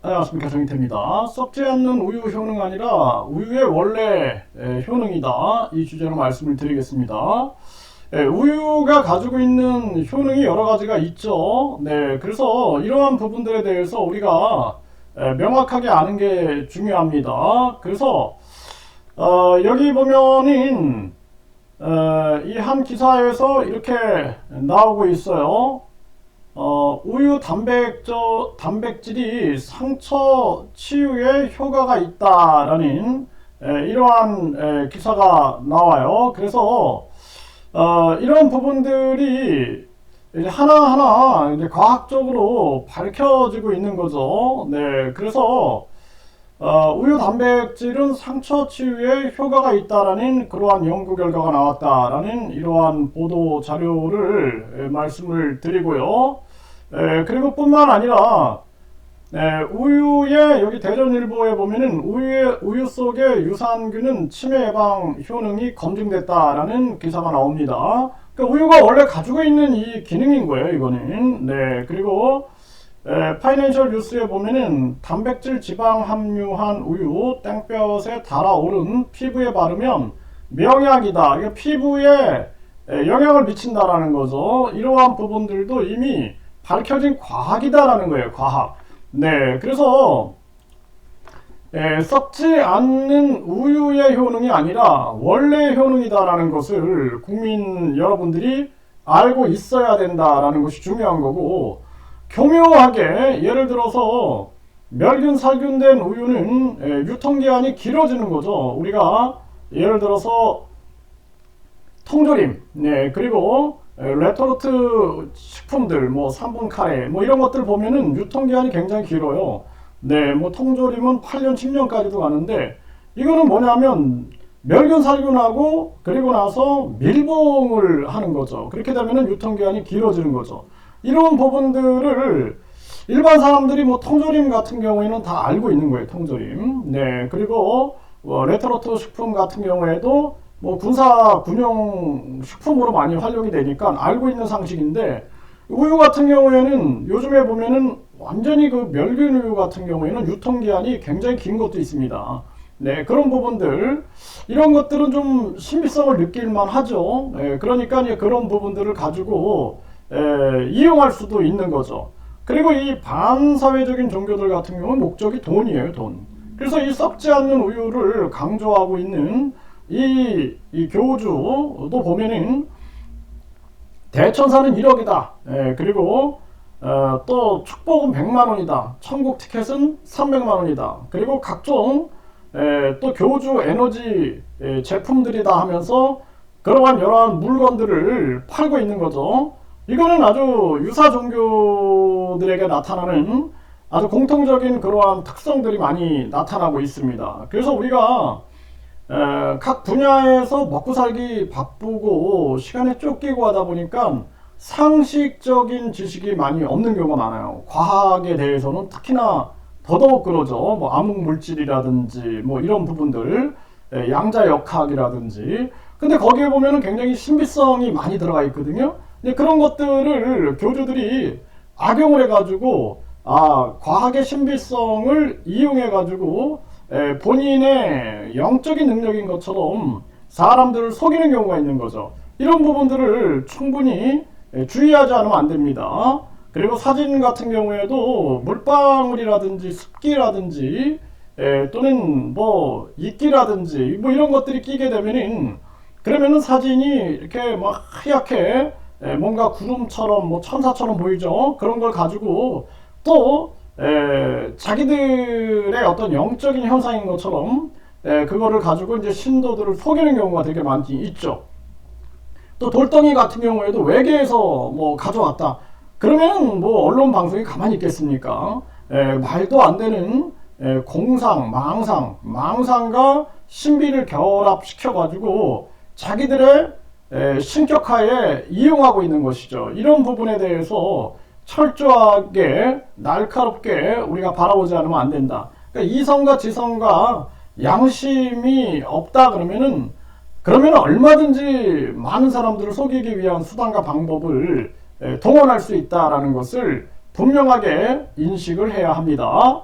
안녕하십니까, 정인태입니다. 썩지 않는 우유 효능 아니라 우유의 원래 효능이다, 이 주제로 말씀을 드리겠습니다. 우유가 가지고 있는 효능이 여러 가지가 있죠. 네, 그래서 이러한 부분들에 대해서 우리가 명확하게 아는 게 중요합니다. 그래서 여기 보면은 이 한 기사에서 이렇게 나오고 있어요. 우유 단백질이 상처 치유에 효과가 있다라는 이러한 기사가 나와요. 그래서 이런 부분들이 이제 하나하나 이제 과학적으로 밝혀지고 있는 거죠. 네, 그래서 우유 단백질은 상처 치유에 효과가 있다라는 그러한 연구 결과가 나왔다라는 이러한 보도 자료를 말씀을 드리고요. 그리고 뿐만 아니라 우유에 여기 대전일보에 보면은 우유 속의 유산균은 치매 예방 효능이 검증됐다라는 기사가 나옵니다. 그러니까 우유가 원래 가지고 있는 이 기능인 거예요, 이거는. 네, 그리고 파이낸셜 뉴스에 보면은 단백질 지방 함유한 우유 땡볕에 달아오른 피부에 바르면 명약이다. 이게 피부에 영향을 미친다라는 거죠. 이러한 부분들도 이미 밝혀진 과학이다라는 거예요, 과학. 네, 그래서 썩지 않는 우유의 효능이 아니라 원래 효능이다라는 것을 국민 여러분들이 알고 있어야 된다라는 것이 중요한 거고, 교묘하게 예를 들어서 멸균 살균된 우유는 유통기한이 길어지는 거죠. 우리가 예를 들어서 통조림, 네, 그리고 레토르트 식품들, 뭐 3분 카레, 뭐 이런 것들 보면은 유통기한이 굉장히 길어요. 네, 뭐 통조림은 8년, 10년까지도 가는데, 이거는 뭐냐면 멸균 살균하고 그리고 나서 밀봉을 하는 거죠. 그렇게 되면은 유통기한이 길어지는 거죠. 이런 부분들을 일반 사람들이 뭐 통조림 같은 경우에는 다 알고 있는 거예요, 통조림. 네, 그리고 레토르트 식품 같은 경우에도 뭐 군사 군용 식품으로 많이 활용이 되니까 알고 있는 상식인데, 우유 같은 경우에는 요즘에 보면은 완전히 그 멸균 우유 같은 경우에는 유통기한이 굉장히 긴 것도 있습니다. 네, 그런 부분들, 이런 것들은 좀 신비성을 느낄만 하죠. 네, 그러니까 그런 부분들을 가지고 이용할 수도 있는 거죠. 그리고 이 반사회적인 종교들 같은 경우는 목적이 돈이에요, 돈. 그래서 이 썩지 않는 우유를 강조하고 있는 이 교주도 보면은 대천사는 1억이다. 그리고 또 축복은 100만원이다. 천국 티켓은 300만원이다. 그리고 각종 또 교주 에너지 제품들이다 하면서 그러한 여러한 물건들을 팔고 있는 거죠. 이거는 아주 유사 종교들에게 나타나는 아주 공통적인 그러한 특성들이 많이 나타나고 있습니다. 그래서 우리가 각 분야에서 먹고 살기 바쁘고 시간에 쫓기고 하다 보니까 상식적인 지식이 많이 없는 경우가 많아요. 과학에 대해서는 특히나 더더욱 그러죠. 뭐 암흑 물질이라든지 뭐 이런 부분들, 양자역학이라든지. 근데 거기에 보면은 굉장히 신비성이 많이 들어가 있거든요. 그런 것들을 교주들이 악용을 해가지고 과학의 신비성을 이용해가지고 본인의 영적인 능력인 것처럼 사람들을 속이는 경우가 있는 거죠. 이런 부분들을 충분히 주의하지 않으면 안 됩니다. 그리고 사진 같은 경우에도 물방울이라든지 습기라든지 또는 뭐 이끼라든지 뭐 이런 것들이 끼게 되면은, 그러면은 사진이 이렇게 막 하얗게 뭔가 구름처럼 뭐 천사처럼 보이죠. 그런 걸 가지고 또 자기들의 어떤 영적인 현상인 것처럼 그거를 가지고 이제 신도들을 속이는 경우가 되게 많이 있죠. 또 돌덩이 같은 경우에도 외계에서 뭐 가져왔다. 그러면 뭐 언론 방송이 가만히 있겠습니까? 말도 안 되는 공상, 망상과 신비를 결합시켜가지고 자기들의 신격화에 이용하고 있는 것이죠. 이런 부분에 대해서 철저하게 날카롭게 우리가 바라보지 않으면 안 된다. 그러니까 이성과 지성과 양심이 없다 그러면은 얼마든지 많은 사람들을 속이기 위한 수단과 방법을 동원할 수 있다라는 것을 분명하게 인식을 해야 합니다.